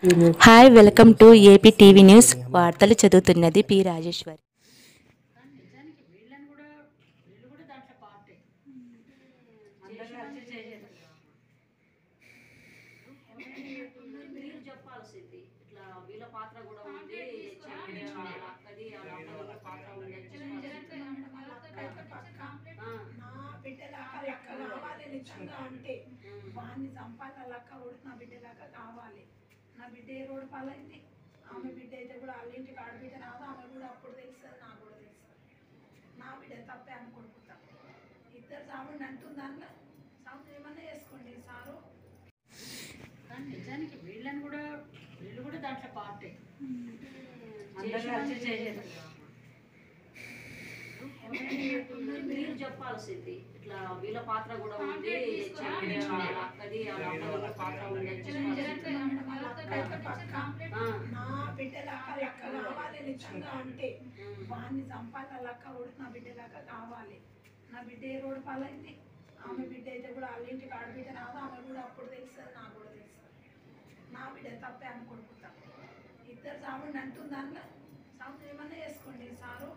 Hi welcome to AP TV news. వార్తలు చదువుతున్నది P Rajeshwari. వాడిని చంపాలి లక్క కూడా నా బిడ్డలాగా కావాలి. నా బిడ్డ ఏ రోడ్డు పాలైంది. ఆమె బిడ్డ అయితే కూడా వాళ్ళ ఇంటికి ఆడబిడ్డ రాదు. ఆమె కూడా అప్పుడు తెలుస్తుంది, నాకు కూడా తెలుస్తుంది. నా బిడ్డ తప్పే ఆమె కొడుకుతా. ఇద్దరు సాగుండి అంటుంది. దాంట్లో సాగు ఏమన్నా చేసుకోండి సారు. కానీ నిజానికి వీళ్ళు కూడా దాంట్లో పార్టీ అందరూ చేయలేదు. మీరు చెప్పాల్సింది ఇట్లా వీళ్ళ పాత్ర కూడా ఉంది, అక్కది పాత్ర ఉంది. నా బిడ్డలాగా లెక్క కావాలి నిజంగా అంటే వాడిని చంపాలి లక్క కూడా నా బిడ్డలాగా కావాలి. నా బిడ్డ ఏ రోడ్డు పాలైంది. ఆమె బిడ్డ అయితే కూడా వాళ్ళ ఇంటికి ఆడబిడ్డ రాదు. ఆమె కూడా అప్పుడు తెలుస్తుంది, నాకు కూడా తెలుస్తుంది. నా బిడ్డ తప్పే ఆమె కొడుకుతా. ఇద్దరు సాగుండి అంటుంది. దాంట్లో సాగు ఏమన్నా చేసుకోండి సారు.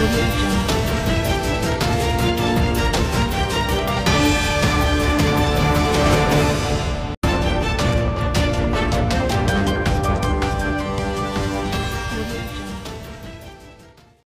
Audio Jungle.